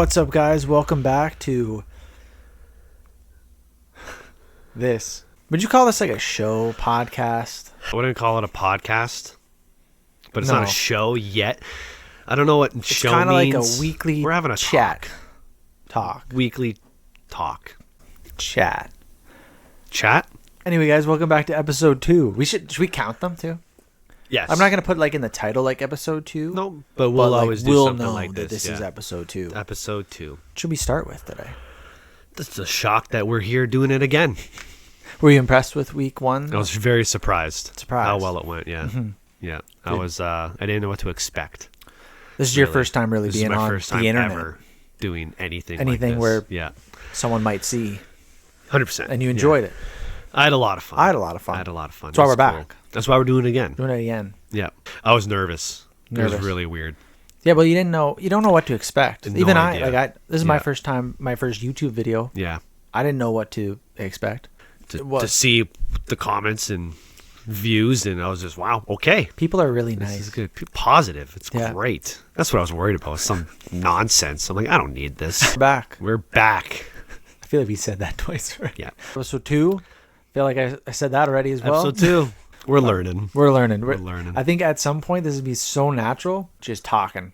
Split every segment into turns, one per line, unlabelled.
What's up, guys? Welcome back to this. Would you call this like a show, podcast?
I wouldn't call it a podcast, but it's
No.
not a show yet. I don't know what
It's
show
kind of like
means.
a weekly
We're having a
chat. Talk.
weekly talk.
Chat.
Chat?
Anyway, guys, welcome back to episode 2. Should we count them too?
Yes.
I'm not going to put like in the title like episode 2.
No, but we'll always do something
know
like
that
this.
this is episode 2.
Episode 2.
What should we start with today?
It's a shock that we're here doing it again.
Were you impressed with week 1?
I was very surprised. How well it went, yeah.
Mm-hmm.
Yeah. I didn't know what to expect.
This is your
Really.
first time really
This is
being
my
on
first
the
time
internet.
ever doing anything
Anything
like this.
where-
Yeah.
Someone might see.
100%.
And you enjoyed it.
I had a lot of fun.
I had a lot of fun.
That's
why we're back.
That's why we're doing it again.
Doing it again.
Yeah. I was nervous. It
Nervous.
was really weird.
Yeah, well, you don't know what to expect.
No
Even
idea.
this is my
Yeah.
first time, my first YouTube video.
Yeah.
I didn't know what to expect.
To see the comments and views, and I was just, wow, okay.
People are really
This is
nice.
good. Positive. It's
Yeah.
great. That's what I was worried about. Some nonsense. I'm like, I don't need this.
We're back.
We're back.
I feel like we said that twice already.
Yeah.
Episode 2. I feel like I said that already as well.
Episode 2. We're learning.
We're learning.
We're learning.
I think at some point this would be so natural, just talking.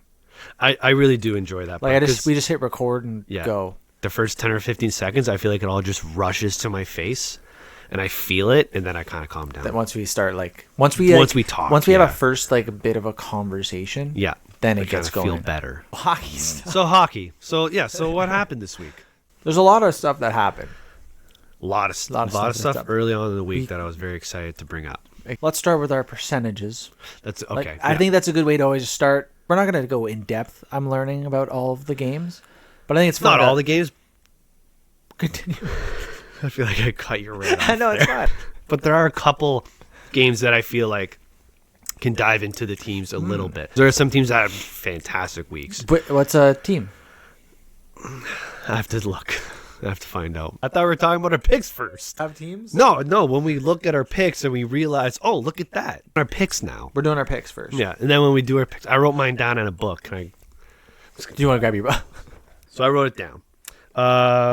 I really do enjoy that.
Like
part,
we just hit record and
Yeah.
go.
the first 10 or 15 seconds, I feel like it all just rushes to my face, and I feel it, and then I kind of calm down.
That once we start once we
talk,
once we have
yeah.
a first like a bit of a conversation.
Yeah.
Then
I
it gets
kinda
going.
feel better.
Hockey stuff.
So hockey. So what happened this week?
There's a lot of stuff that happened.
A lot of stuff
up.
early on in the week that I was very excited to bring up.
Let's start with our percentages.
That's okay.
Like, I think that's a good way to always start. We're not going to go in depth. I'm learning about all of the games, but I think it's fun
not all the games.
continue.
I feel like I cut your right off.
I know it's
there.
fine.
But there are a couple games that I feel like can dive into the teams a little bit. There are some teams that have fantastic weeks.
But what's a team?
I have to look. I have to find out. I thought we were talking about our picks first.
Have teams?
No. When we look at our picks and we realize, oh, look at that. Our picks now.
We're doing our picks first.
Yeah. And then when we do our picks, I wrote mine down in a book.
Do you want to grab your?
So I wrote it down.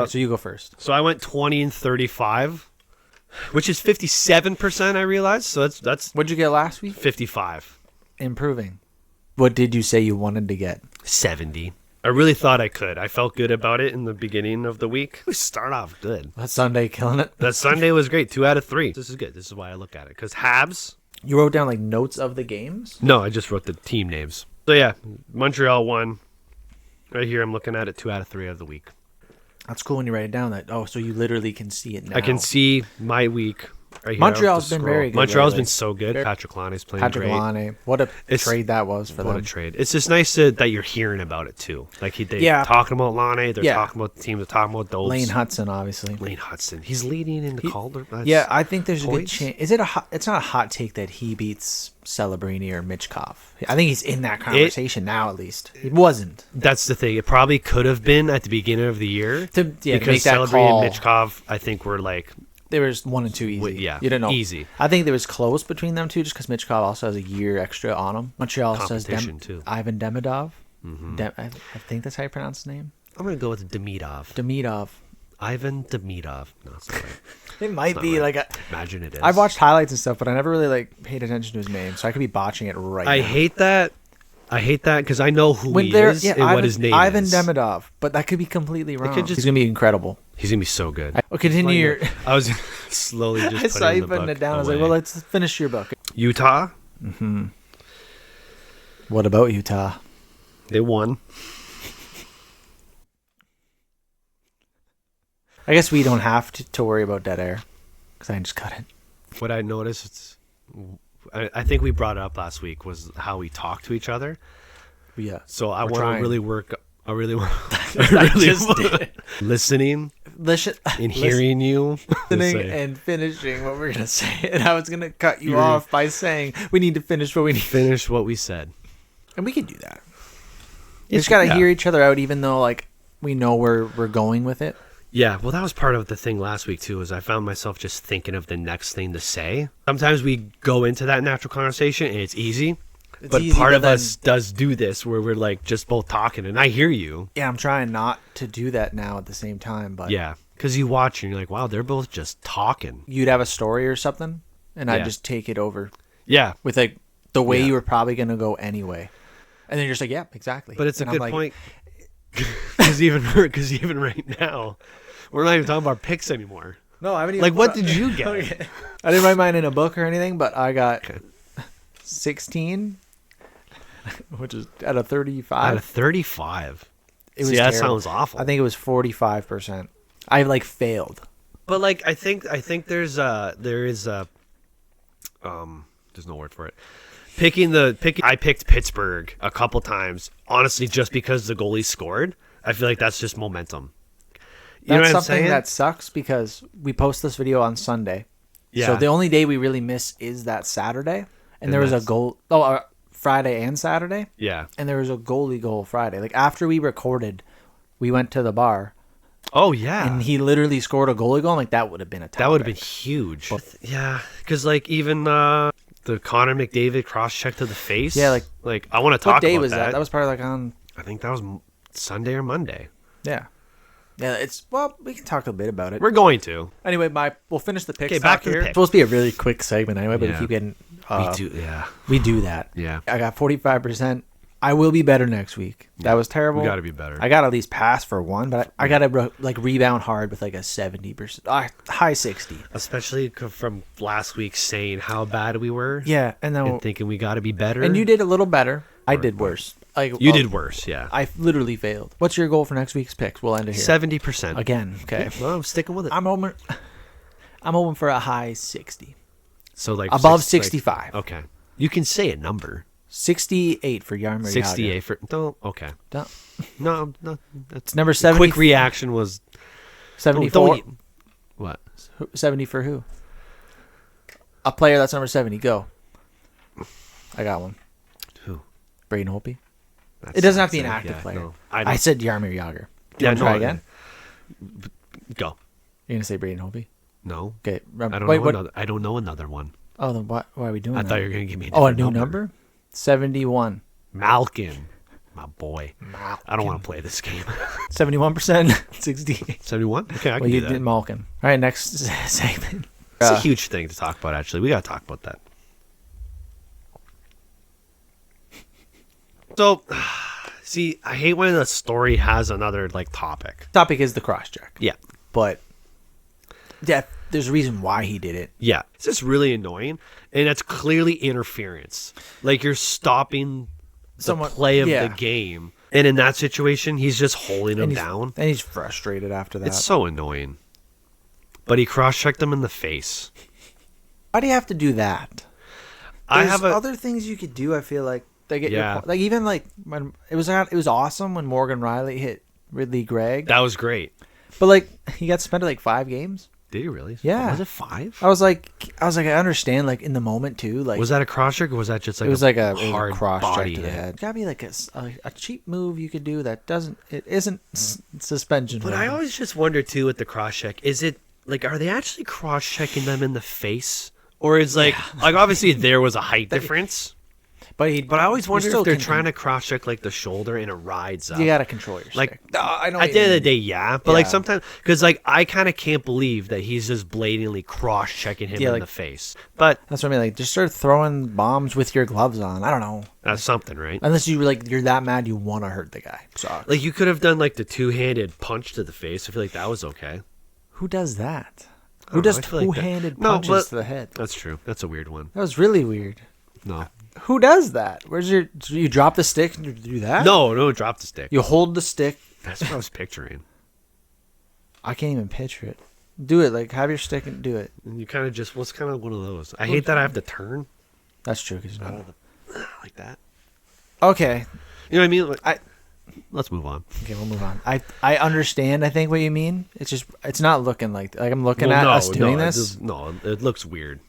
So you go first.
So I went 20 and 35, which is 57%, I realized. So that's
What'd you get last week?
55.
Improving. What did you say you wanted to get?
70. I really thought I could. I felt good about it in the beginning of the week. We start off good.
That Sunday killing it.
That Sunday was great. 2 out of 3. This is good. This is why I look at it. Because Habs.
You wrote down like notes of the games.
No, I just wrote the team names. So yeah, Montreal won. Right here, I'm looking at it. 2 out of 3 of the week.
That's cool when you write it down. So you literally can see it now.
I can see my week. Right here.
Montreal's been very good
Montreal's
lately.
been so good. Patrick Lane's playing
Patrick
great.
Lane. What a
It's-
trade that was for
What
them.
a trade. It's just nice that you're hearing about it too. Like they're
Yeah.
talking about Lane, they're
Yeah.
talking about the team, they're talking about Dobes.
Lane Hudson, obviously.
Lane Hudson. He's leading in the Calder.
Yeah, I think there's a good
points?
chance. Is it it's not a hot take that he beats Celebrini or Mitchkov. I think he's in that conversation now, at least. He wasn't.
That's the thing. It probably could have been at the beginning of the year.
To
because
make that
Celebrini
call.
and Mitchkov, I think, were like,
There was 1 and 2 easy.
Yeah,
You don't know.
easy.
I think there was close between them two just because Mitchkov also has a year extra on him. Montreal also has
Competition, too.
Ivan Demidov. I think that's how you pronounce his name.
I'm going to go with Demidov.
Demidov.
Ivan Demidov. No, it's not right.
It might
not
be
right.
like a.
Imagine it is.
I've watched highlights and stuff, but I never really like paid attention to his name, so I could be botching it right
I
now.
hate that. I hate that because I know who he
When
is and what his name
Ivan
is.
Demidov, but that could be completely wrong.
could just-
He's gonna be incredible.
He's going to be so good.
Well, continue your.
I was slowly just
I
putting
saw you
the
putting
book
it down. I was like,
away.
well, let's finish your book.
Utah,
What about Utah?
they won.
I guess we don't have to worry about dead air because I just cut it.
What I noticed, I think we brought it up last week, was how we talk to each other.
Yeah.
So I
We're
want
trying.
to really work. I really want
I just did.
listening and hearing you
Listening
say.
and finishing what we're gonna say, and I was gonna cut you off by saying we need to finish what we need,
Finish what we said.
and we can do that. You just gotta hear each other out, even though like we know where we're going with it.
Yeah, well, that was part of the thing last week, too, is I found myself just thinking of the next thing to say. Sometimes we go into that natural conversation, and it's easy.
It's
But
easy,
part of
then-
us does do this where we're like just both talking, and I hear you.
Yeah, I'm trying not to do that now at the same time, but
Yeah, because you watch and you're like, wow, they're both just talking.
you'd have a story or something, and I'd
Yeah.
just take it over
Yeah,
with like the way
Yeah.
you were probably gonna go anyway, and then you're just like, yeah, exactly.
but it's a
And I'm
good
like,
point. Because even right now, we're not even talking about picks anymore.
No, I haven't even.
Like, what did you get?
Okay. I didn't write mine in a book or anything, but I got
Okay.
16, which is out of 35.
Out of 35.
It was
See, that
terrible.
sounds awful.
I think it was 45%. I like failed.
But like, I think there's there's no word for it. I picked Pittsburgh a couple times, honestly, just because the goalie scored. I feel like that's just momentum. You know
That's
what I'm
something
saying?
that sucks because we post this video on Sunday.
Yeah.
So the only day we really miss is that Saturday. And there was a
that's-
goal. Friday and Saturday.
Yeah.
And there was a goalie goal Friday. Like after we recorded, we went to the bar
Oh yeah.
and he literally scored a goalie goal. I'm like, that would have been a tie.
That would have been huge. Yeah, because like even the Connor McDavid cross check to the face.
Yeah,
like I want to talk
What day
about
was that? That was probably like on.
I think that was Sunday or Monday.
Yeah. Yeah, we can talk a bit about it.
We're going to.
Anyway, we'll finish the picks.
Okay, back to the
here.
picks.
It's supposed to be a really quick segment anyway, but
Yeah.
we keep getting.
Yeah.
We do that.
Yeah.
I got 45%. I will be better next week. That was terrible.
We got to be better.
I got at least pass for one, but I got to rebound hard with like a 70%, high 60.
Especially from last week saying how bad we were.
Yeah, and then
And thinking we got to be better.
and you did a little better. I did worse. Like
You did worse, yeah.
I literally failed. What's your goal for next week's picks? We'll end it here
70%.
again. Okay,
Well, I'm sticking with it.
I'm hoping for a high 60,
So like
above
six- like-
65.
okay. You can say a number.
68 for Yarmir.
68 for don't okay. No, that's
It's number 70.
quick reaction was
74.
don't- what?
70 for who? A player that's number 70. Go. I got one.
Who?
Braden Holtby.
That's
It doesn't have to be an
yeah,
active player.
no.
I said Yarmir Yager. Do you
Yeah,
want to try
no,
again?
Go.
You're going to say Braden Holtby?
No.
Okay.
I don't
wait,
know
what?
another. I don't know another one.
Oh, then why are we doing
I
that?
thought you were gonna give me.
Oh, a
different
new number? 71.
Malkin, my boy. I don't want to play this game.
71%. 68.
71. Okay, I can
Well,
do
you
that.
did Malkin. All right, next segment.
It's a huge thing to talk about. Actually, we gotta talk about that. So, see, I hate when a story has another like topic.
Topic is the cross check.
Yeah.
But yeah, there's a reason why he did it.
Yeah, it's just really annoying, and that's clearly interference. Like you're stopping the
Someone-
play of
yeah.
the game, and in that situation, he's just holding him down.
And he's frustrated after that.
It's so annoying. But he cross-checked him in the face.
Why do you have to do that?
I
There's
have a
other things you could do. I feel like they get
Yeah.
your point. Like even like when it was awesome when Morgan Riley hit Ridley Gregg,
that was great.
but like he got suspended like 5 games.
Did he really?
Yeah.
Was it 5?
I was like, I understand like in the moment too. Like
Was that a cross-check or was that just like
it was like a
hard
cross check
body
to the
hit?
head. Gotta be like a cheap move you could do that isn't suspension.
But I always just wonder too with the cross-check, is it like are they actually cross-checking them in the face, or is like obviously there was a height difference. But I always wonder if they're trying to cross-check like the shoulder and it rides up.
You gotta control your
Like,
stick. I know.
At the end of the day, yeah. But like
Yeah.
sometimes, because like I kind of can't believe that he's just blatantly cross-checking him
Yeah,
in
like-
the face. But
That's what I mean. Like just start throwing bombs with your gloves on. I don't know.
that's something, right?
Unless you're that mad you want to hurt the guy. Sucks.
Like you could have done like the two-handed punch to the face. I feel like that was okay.
Who does that?
I
Who
don't know,
does
I feel like that-
two-handed
No,
punches
but-
to the head?
That's true. That's a weird one.
That was really weird.
No.
Who does that? You drop the stick and you do that?
No, drop the stick.
You hold the stick.
That's what I was picturing.
I can't even picture it. Do it. Like have your stick and do it.
And you kind of just was kind of one of those. I hate that I have to turn
That's true. Cause
out of the like that.
okay.
You know what I mean? Like, let's move on.
Okay, we'll move on. I understand. I think what you mean. It's just it's not looking like I'm looking
Well,
at
no,
us doing
no,
this.
it looks weird.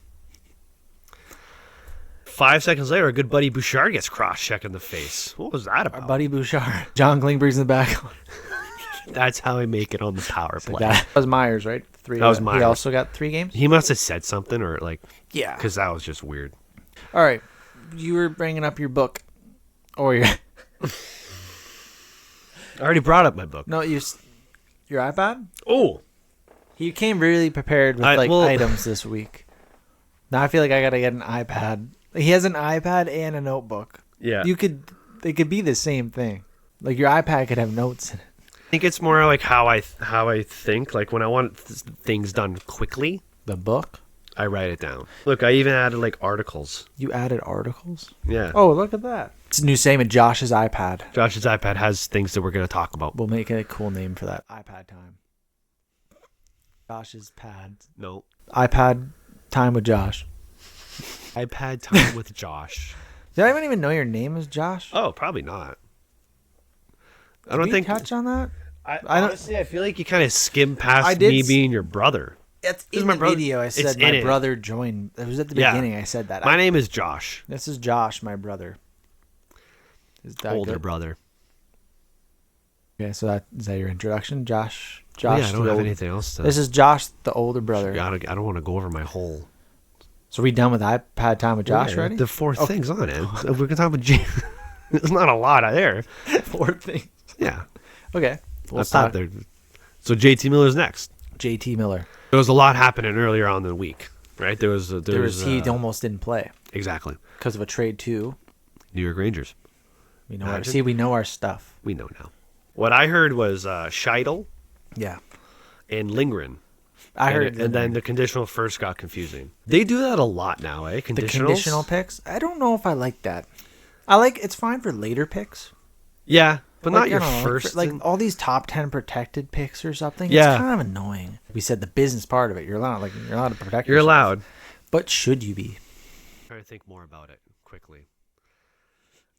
5 seconds later, a good buddy Bouchard gets cross-checked in the face. What was that
Our
about?
buddy Bouchard, John Klingberg's in the back.
That's how I make it on the power play.
That was Myers, right? 3.
That was
He
Myers.
also got 3 games.
He must have said something or like,
Yeah.
because that was just weird.
All right. you were bringing up your book, or your.
I already brought up my book.
No, your iPad.
Oh,
he came really prepared with items this week. Now I feel like I gotta get an iPad. He has an iPad and a notebook.
Yeah,
they could be the same thing. Like your iPad could have notes in it.
I think it's more like how I think. Like when I want things done quickly.
The book?
I write it down. Look, I even added like articles.
You added articles?
Yeah.
Oh, look at that. It's a new segment, Josh's iPad.
Josh's iPad has things that we're going to talk about.
We'll make a cool name for that. iPad time. Josh's pad.
No.
iPad time with Josh.
iPad time with Josh.
Did anyone even know your name is Josh?
Oh, probably not.
I don't think touch on that.
Honestly, I feel like you kind of skimmed past me being your brother.
It's in my video. I said my brother joined. It was at the beginning. I said that.
My name is Josh.
This is Josh, my brother. Is that
older brother?
Okay, so is that your introduction, Josh?
Josh. Yeah, I don't have anything else to.
This is Josh, the older brother.
I don't want to go over my whole.
So we done with iPad time with Josh already?
The 4 things on it. If we can talk about there's not a lot out there.
4 things.
Yeah.
Okay.
We'll stop there. So JT Miller's next.
JT Miller.
There was a lot happening earlier on in the week, right? He
almost didn't play.
Exactly.
Because of a trade to
New York Rangers.
We know our stuff.
We know now. What I heard was Scheidel.
Yeah.
And Lindgren.
I heard.
And then the conditional first got confusing. They do that a lot now, eh?
The conditional picks? I don't know if I like that. It's fine for later picks.
Yeah. But not your first.
Like all these top 10 protected picks or something. Yeah. It's kind of annoying. We said the business part of it. You're allowed to protect yourself.
You're allowed.
But should you be?
I'm trying to think more about it quickly.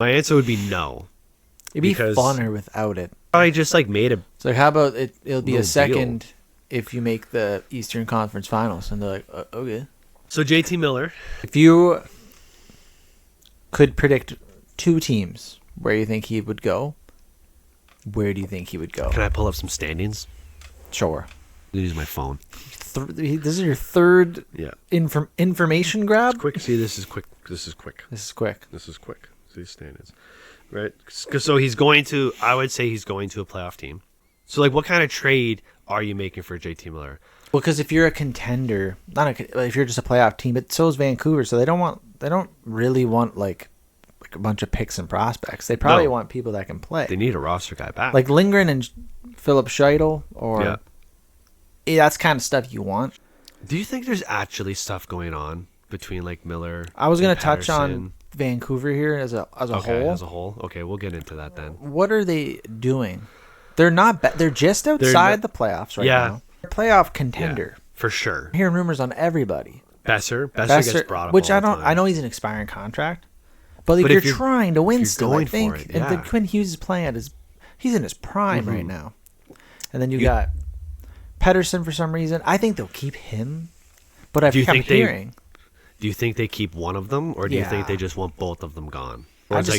My answer would be no.
It'd be funner without it.
I just made a.
So how about it'll be a second if you make the Eastern Conference Finals, and they're like, okay.
So JT Miller.
If you could predict 2 teams where you think he would go, where do you think he would go?
Can I pull up some standings?
Sure.
I'm use my phone.
This is your third information grab?
Quick. See, this is quick. See standings. Right. So I would say he's going to a playoff team. So what kind of trade are you making for JT Miller?
Well, because if you're a contender, if you're just a playoff team, but so is Vancouver, so they don't really want like a bunch of picks and prospects. They probably want people that can play.
They need a roster guy back.
Like Lindgren and Philip Scheidel, that's kind of stuff you want.
Do you think there's actually stuff going on between Miller?
I was going to touch on Vancouver here as a whole.
As a whole, okay, we'll get into that then.
What are they doing? They're not. They're just outside the playoffs right now. They're a playoff contender
for sure.
I'm hearing rumors on everybody.
Besser gets brought up,
which I know he's an expiring contract, but if you're trying to win still, I think. And then Quinn Hughes is playing he's in his prime right now, and then you got Pettersson for some reason. I think they'll keep him, but I've kept hearing.
Do you think they keep one of them, or do you think they just want both of them gone?
I just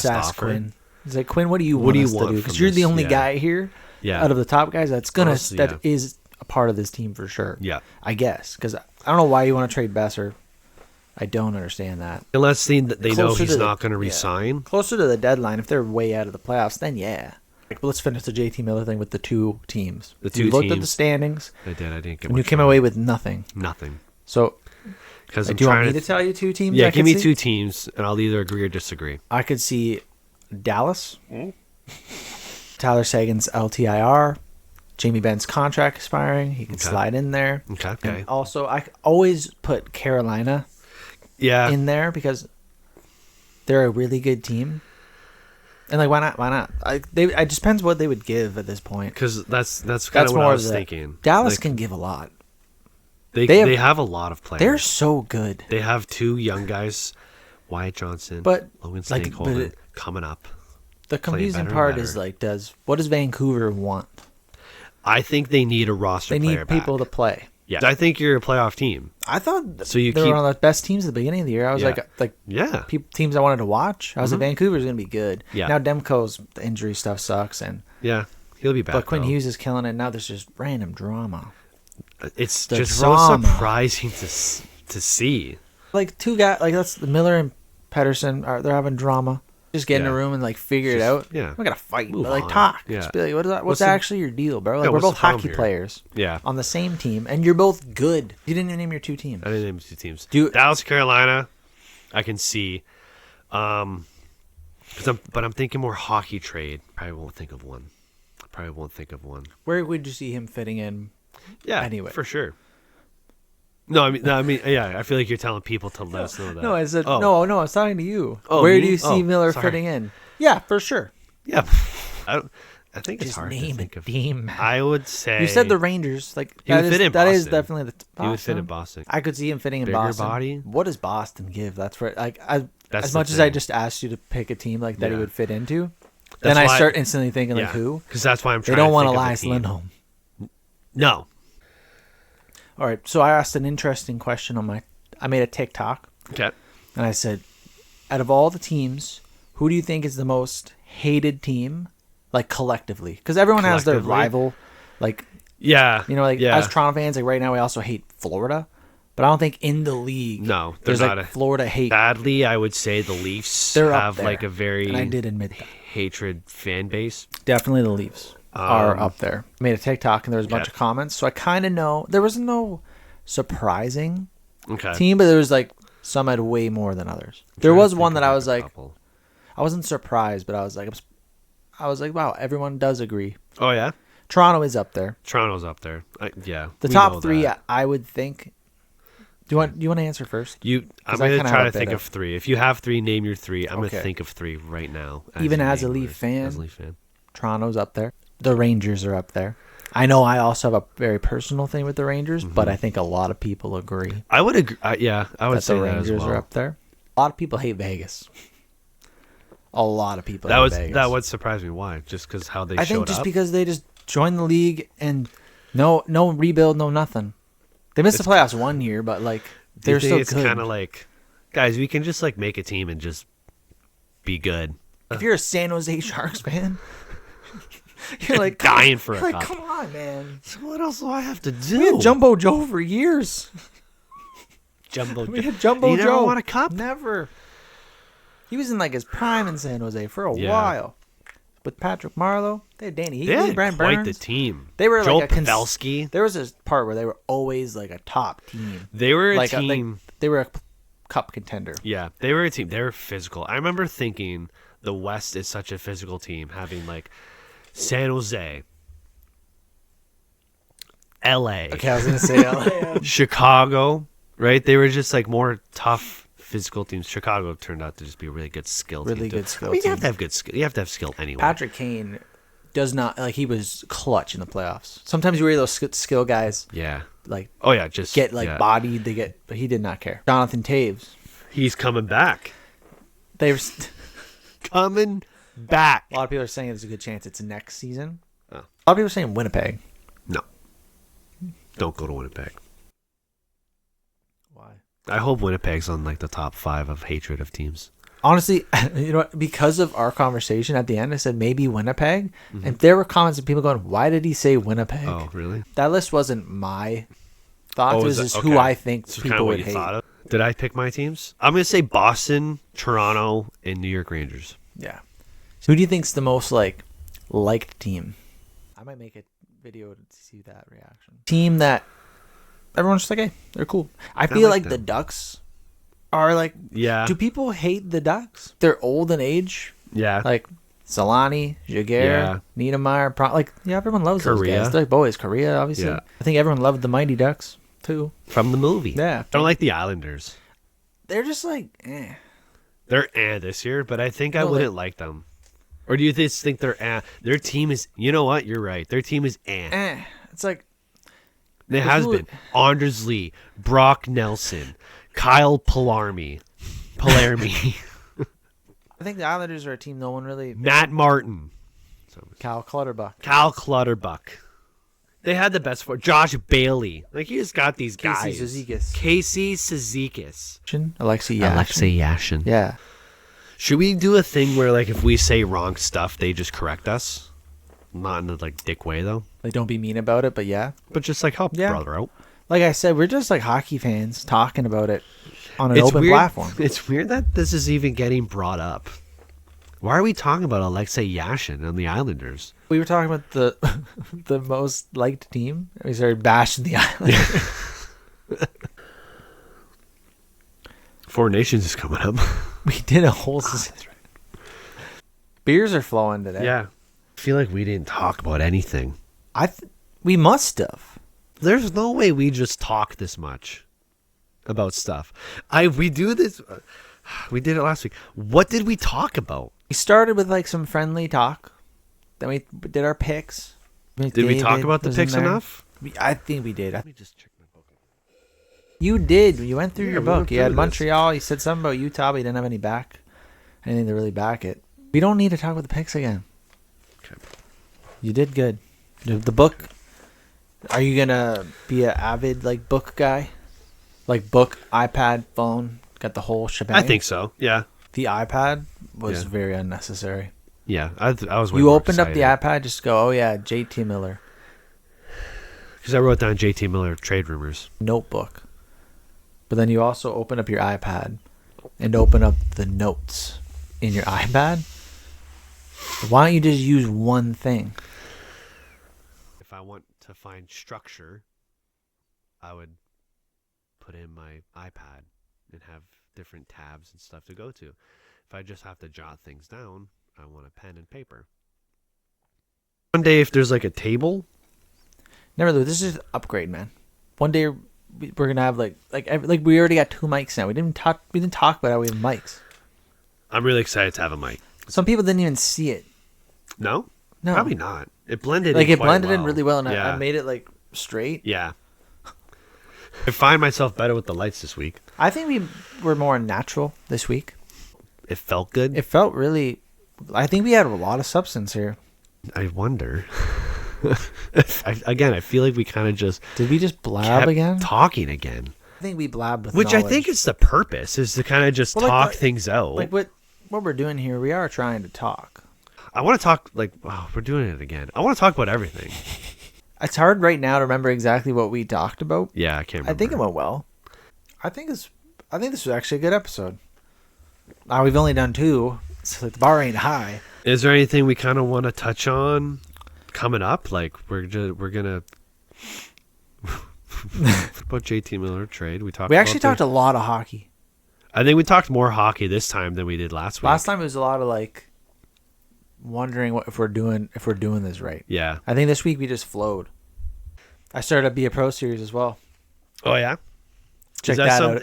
asked Quinn. He's like, Quinn, what do you want us to do? Because you're the only guy here out of the top guys that is a part of this team for sure.
Yeah,
I guess because I don't know why you want to trade Besser. I don't understand that.
Unless they know he's not going to resign.
Closer to the deadline, if they're way out of the playoffs, then yeah. Let's finish the JT Miller thing with the 2 teams. You looked at the standings.
I did. I didn't get.
And you came away with nothing.
Nothing.
So.
Because
do you want me to tell you 2 teams?
Yeah, give me 2 teams, and I'll either agree or disagree.
I could see Dallas, Tyler Sagan's LTIR, Jamie Benn's contract expiring. He can slide in there.
Okay.
And also, I always put Carolina in there because they're a really good team. And why not? Why not? It just depends what they would give at this point.
Because that's kind of what I was thinking.
Dallas can give a lot.
They have a lot of players.
They're so good.
They have 2 young guys, Wyatt Johnson, Logan Stankoven, coming up.
The confusing part is what does Vancouver want?
I think they need a roster.
They need people to play.
Yeah, I think you're a playoff team.
I thought they were one of the best teams at the beginning of the year. I was teams I wanted to watch. I was like, Vancouver's going to be good. Yeah. Now Demko's injury stuff sucks, and
he'll be back.
But Quinn Hughes is killing it. Now there's just random drama.
It's just so surprising to see.
2 guys, that's the Miller and Pedersen, they're having drama. Just get in a room and like figure it out.
Yeah,
I'm not gonna fight, but like talk.
Yeah.
Just be like, what's actually your deal, bro? Like we're both hockey players.
Yeah.
On the same team, and you're both good. You didn't even name your two teams.
I didn't name 2 teams. Dallas, Carolina, I can see. But I'm thinking more hockey trade. Probably won't think of one.
Where would you see him fitting in?
Yeah, anyway, for sure. No, I mean, yeah. I feel like you're telling people to let us know that.
No, I said no. I was talking to you.
Oh,
where do you see Miller fitting in? Yeah, for sure.
Yeah, I think it's hard to think of.
Team.
I would say
you said the Rangers. Like
he would fit in Boston.
That is definitely the.
He would fit in Boston.
I could see him fitting in
Bigger
Boston.
Body.
What does Boston give? That's for like
That's
as much as I just asked you to pick a team like that he would fit into. Then I start instantly thinking like who?
Because that's why I'm trying.
They don't
to
want
think
Elias Lindholm.
No.
All right, so I asked an interesting question I made a TikTok.
Okay.
And I said, out of all the teams, who do you think is the most hated team, like collectively? Because everyone has their rival, like as Toronto fans, like right now we also hate Florida, but I don't think in the league, there's like Florida hate.
Badly, I would say the Leafs have like a very
and I did admit that.
Hatred fan base.
Definitely the Leafs are up there. I made a TikTok and there was a bunch of comments, so I kind of know there was no surprising team, but there was like some had way more than others. There was one that I was like, I wasn't surprised, but I was like, wow, everyone does agree.
Oh yeah,
Toronto is up there.
Toronto's up there. Yeah,
the top 3, I would think. Do you want to answer first?
I'm going to try to think of 3. If you have 3, name your 3. I'm going to think of 3 right now.
Even as a Leaf fan, Toronto's up there. The Rangers are up there. I know I also have a very personal thing with the Rangers, but I think a lot of people agree.
I would agree. I would say
the Rangers
that as well.
Are up there. A lot of people hate Vegas. A lot of people hate Vegas.
That would surprise me. Why? Just because how they showed up? I think
just because they just joined the league and no rebuild, no nothing. They missed the playoffs 1 year, but like they're still good.
It's kind of like, guys, we can just like make a team and just be good.
If you're a San Jose Sharks fan, you're like
dying for a cup.
Come on, man.
So what else do I have to do?
We had Jumbo Joe for years.
We
had Jumbo Joe.
You never won a cup?
Never. He was in like his prime in San Jose for a while. With Patrick Marleau, they had Danny Heatley, Brent Burns.
Quite the team.
They were
Joel
like
Pavelski.
There was this part where they were always like a top team.
They were a team.
They were a cup contender.
Yeah, they were a team. They were physical. I remember thinking the West is such a physical team, having like San Jose, L.A.
Okay, I was gonna say L.A.
Chicago. Right? They were just like more tough. Physical teams. Chicago turned out to just be a really good skill team.
Really good skill
team. You have to have good skill. You have to have skill anyway.
Patrick Kane does not like. He was clutch in the playoffs. Sometimes you read those skill guys.
Yeah.
Like
just
get like bodied. They get, but he did not care. Jonathan Taves.
He's coming back.
They're
coming back.
A lot of people are saying there's a good chance it's next season. Oh. A lot of people are saying Winnipeg.
No. Don't go to Winnipeg.
Why?
I hope Winnipeg's on like the top 5 of hatred of teams.
Honestly, you know what? Because of our conversation at the end, I said maybe Winnipeg. Mm-hmm. And there were comments of people going, why did he say Winnipeg?
Oh, really?
That list wasn't my thoughts. It was just who I think people would hate.
Did I pick my teams? I'm going to say Boston, Toronto, and New York Rangers.
Yeah. So who do you think's the most liked team? I might make a video to see that reaction. Team that everyone's just like, hey, they're cool. I feel like the Ducks are like,
yeah.
Do people hate the Ducks? They're old in age.
Yeah.
Like Solani, Jaguar, Niedermeyer. Everyone loves those guys. They're boys. Korea, obviously. Yeah. I think everyone loved the Mighty Ducks too.
From the movie.
Yeah.
I don't like the Islanders.
They're just like, eh.
They're this year, but I think I wouldn't like them. Or do you just think they're Their team is, you know what? You're right. Their team is
It's like.
It has been. Anders Lee, Brock Nelson, Kyle Palermi.
I think the Islanders are a team no one really.
Matt Martin.
Cal
Clutterbuck. They had the best for Josh Bailey. Like, you just got these guys. Casey Cizikas.
Alexei
Yashin.
Yeah.
Should we do a thing where, like, if we say wrong stuff, they just correct us? Not in a, like, dick way, though.
Like, don't be mean about it, but yeah.
But just, like, help brother out.
Like I said, we're just, like, hockey fans talking about it. on an open platform.
It's weird that this is even getting brought up. Why are we talking about Alexei Yashin and the Islanders?
We were talking about the most liked team. We started bashing the Islanders.
Four Nations is coming up.
We did a whole season. Beers are flowing today.
Yeah. I feel like we didn't talk about anything.
We must have.
There's no way we just talk this much about stuff. We do this. We did it last week. What did we talk about?
We started with like some friendly talk. Then we did our picks.
Did we talk about the picks enough?
I think we did.
Let me just check my book.
You did. You went through your book. You had Montreal. You said something about Utah, but you didn't have anything to really back it. We don't need to talk about the picks again.
Okay.
You did good. The book. Are you gonna be an avid like book guy? Like book, iPad, phone, got the whole shebang?
I think so. Yeah.
The iPad was very unnecessary.
Yeah, I was.
You opened up the iPad, just go, oh yeah, JT Miller.
Because I wrote down JT Miller trade rumors.
Notebook. But then you also open up your iPad and open up the notes in your iPad. Why don't you just use one thing?
If I want to find structure, I would put in my iPad and have different tabs and stuff to go to. If I just have to jot things down, I want a pen and paper. One day, if there's like a table.
Never lose. This is upgrade, man. One day we're gonna have like we already got 2 mics now. We didn't talk about how we have mics.
I'm really excited to have a mic.
Some people didn't even see it.
No,
no,
probably not. It blended
like
in
it blended
well.
in really well, and I made it like straight.
Yeah. I find myself better with the lights this week.
I think we were more natural this week.
It felt good.
It felt really. I think we had a lot of substance here.
I wonder. I feel like we kind of just
did we just blab again?
Talking again.
I think we blabbed with
which
knowledge.
I think is the purpose, is to kind of just talk things out.
Like what we're doing here, we are trying to talk.
I want to talk we're doing it again. I want to talk about everything.
It's hard right now to remember exactly what we talked about.
Yeah, I can't remember.
I think it went well. I think this was actually a good episode. We've only done 2, so the bar ain't high.
Is there anything we kind of want to touch on coming up? Like we're gonna about JT Miller trade. We
actually talked a lot of hockey.
I think we talked more hockey this time than we did last week.
Last time it was a lot of like wondering if we're doing this right.
Yeah.
I think this week we just flowed. I started a Be a Pro series as well.
Oh yeah.
Check that out.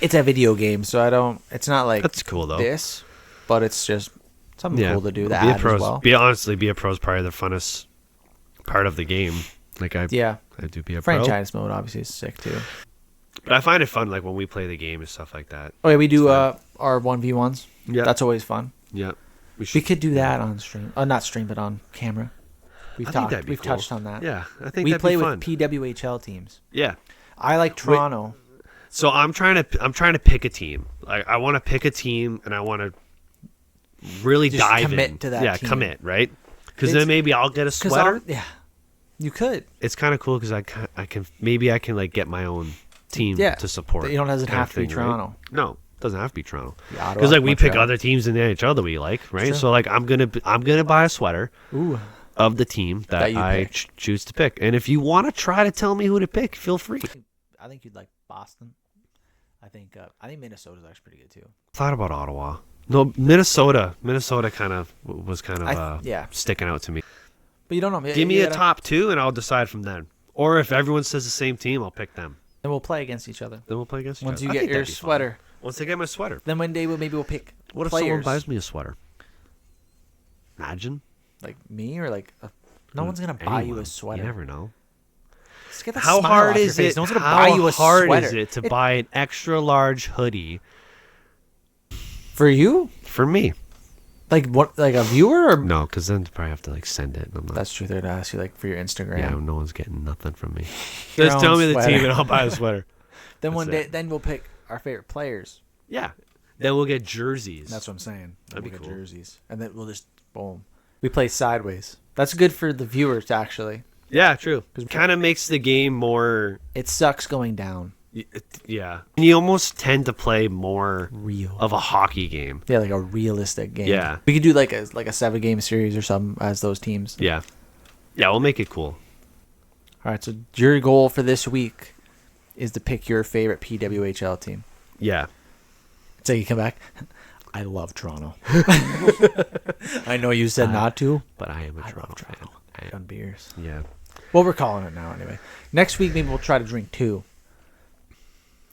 It's a video game, so it's not like
that's cool though.
This, but it's just something cool to do. That as well.
Be a pro is probably the funnest part of the game. Like I do Be a Pro.
Franchise mode obviously is sick too.
But I find it fun, like when we play the game and stuff like that.
Oh yeah, we do our 1v1s.
Yeah,
that's always fun.
Yeah,
we could do that on stream. Not stream, but on camera. We've touched on that.
Yeah, I think
we play with PWHL teams.
Yeah,
I like Toronto.
So I'm trying to pick a team. I want to pick a team, and I want to really
just
dive
commit to that.
Yeah,
team.
Commit, right? Because then maybe I'll get a sweater.
Yeah, you could.
It's kind of cool because I can like get my own team to support.
You don't have to be Toronto.
Right? No, it doesn't have to be Toronto.
Because
like we pick other teams in the NHL that we like, right? So like I'm gonna buy a sweater of the team that I choose to pick. And if you want to try to tell me who to pick, feel free.
I think you'd like Boston. I think Minnesota's actually pretty good too.
Thought about Ottawa. No, Minnesota kind of was sticking out to me.
But you don't know.
Give me a top 2 and I'll decide from then. Or if everyone says the same team, I'll pick them.
Then we'll play against each other.
Once
you get your sweater.
Once I get my sweater.
Then one day we'll pick
What
players.
if someone buys me a swetter? Imagine.
Like me or like... no one's going to buy you a sweater.
You never know.
Get the how hard is it? No one's gonna buy you a
hard
sweater.
Is it to buy an extra large hoodie
for you?
For me,
like what? Like a viewer? Or?
No, because then you probably have to like send it. And
that's true. They'd ask you like for your Instagram.
Yeah, no one's getting nothing from me. Just tell me the team and I'll buy a sweater.
Then one day, then we'll pick our favorite players.
Yeah. Then we'll get jerseys.
That's what I'm saying.
That'd be cool.
Jerseys, and then we'll just boom. We play sideways. That's good for the viewers, actually.
Yeah, true. Because it kind of makes the game more...
It sucks going down.
Yeah. You almost tend to play more
real
of a hockey game.
Yeah, like a realistic game.
Yeah.
We could do like a 7-game series or something as those teams.
Yeah. Yeah, we'll make it cool.
All right, so your goal for this week is to pick your favorite PWHL team.
Yeah.
So you come back. I love Toronto. I know you said not to,
but I am a Toronto fan.
On beers.
Yeah.
Well, we're calling it now anyway. Next week, maybe we'll try to drink 2.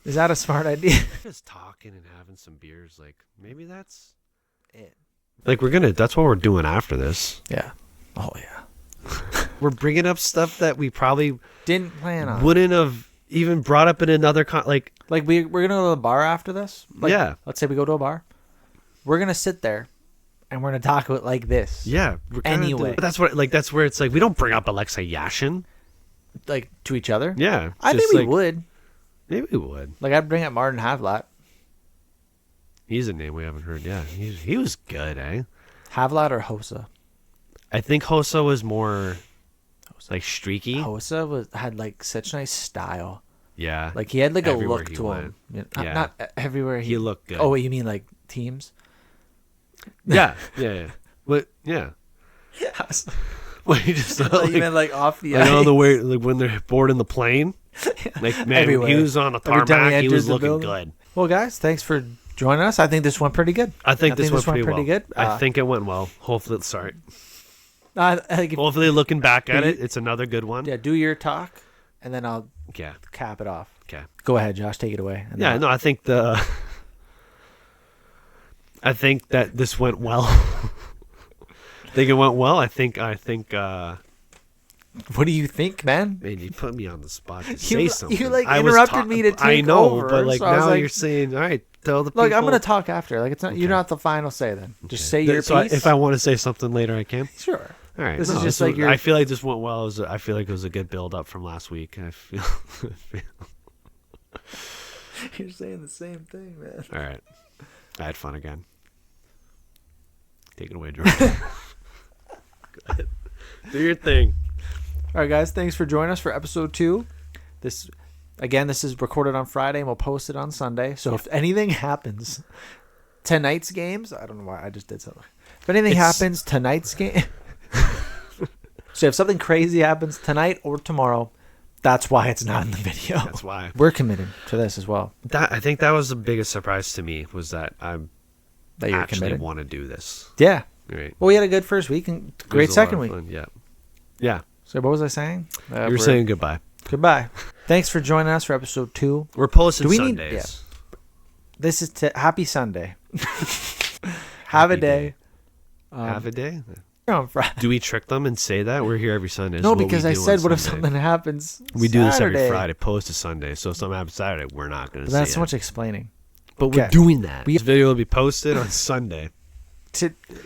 Is that a smart idea?
Just talking and having some beers, like maybe that's
it.
Like that's what we're doing after this.
Yeah. Oh yeah.
We're bringing up stuff that we probably
didn't plan on.
Wouldn't have even brought up in another like
we're gonna go to the bar after this.
Yeah.
Let's say we go to a bar. We're gonna sit there, and we're gonna talk about like this.
Yeah.
Anyway,
but that's where it's like we don't bring up Alexei Yashin
like to each other.
Yeah.
I think we would.
Maybe we would.
Like I'd bring up Martin Havlat.
He's a name we haven't heard. Yeah, he was good, eh?
Havlat or Hossa?
I think Hossa was more like streaky.
Hossa had like such nice style.
Yeah,
like he had like everywhere a look to him.
Yeah.
Not everywhere
he looked good.
Oh, wait, you mean like teams?
Yeah. What? Yeah. What you just
like, you meant like off the
ice? On the way, like when they're boarding the plane. Like man, everywhere. He was on a tarmac. He was looking good.
Well, guys, thanks for joining us. I think this went pretty good.
I think this went pretty good. I think it went well. Hopefully, sorry. Hopefully, looking back at it, it's another good one.
Yeah, do your talk, and then I'll cap it off.
Okay,
go ahead, Josh. Take it away.
Yeah, no, I think I think that this went well. I think it went well. I think.
What do you think, man?
Man, you put me on the spot to say something.
You like interrupted me to take over.
But like so now you're saying, all right, tell the people.
Look, I'm gonna talk after. Like it's not. Okay. You're not the final say. Then just say your piece.
If I want to say something later, I can.
Sure.
All right.
This is just like your.
I feel like this went well. I feel like it was a good build up from last week. I feel.
You're saying the same thing, man.
All right. I had fun again. Take it away, Jordan. Go ahead. Do your thing.
All right, guys. Thanks for joining us for episode 2. This is recorded on Friday, and we'll post it on Sunday. So if anything happens, tonight's games, I don't know why I just did something. If anything happens, tonight's game. So if something crazy happens tonight or tomorrow, that's why it's not in the video.
That's why.
We're committed to this as well.
I think that was the biggest surprise to me was that I actually want to do this.
Yeah.
Right.
Well, we had a good first week and great second week.
Yeah. Yeah.
So what was I saying?
You were saying goodbye.
Goodbye. Thanks for joining us for episode 2.
We're posting Sundays.
This is happy Sunday. Have a day.
Have a day.
On Friday.
Do we trick them and say that we're here every Sunday?
No, because I said, what if something happens?
We do this every Friday. Post to Sunday. So if something happens Saturday, we're not going to say
that's so much explaining.
But we're doing that. This video will be posted on Sunday.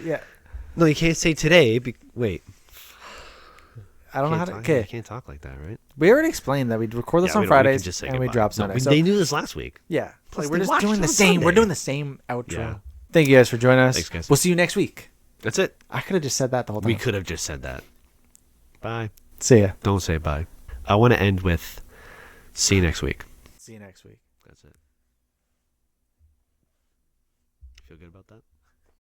Yeah.
No, you can't say today. Wait.
I don't know how to. Okay.
You can't talk like that, right?
We already explained that we record this on Fridays and we drop Sunday.
They knew this last week.
Yeah. We're just doing the same.
Sunday.
We're doing the same outro. Yeah. Thank you guys for joining us.
Thanks, guys.
We'll see you next week.
That's it.
I could have just said that the whole time.
We could have just said that. Bye.
See ya.
Don't say bye. I want to end with see you next week.
See you next week.
That's it. Feel good about that?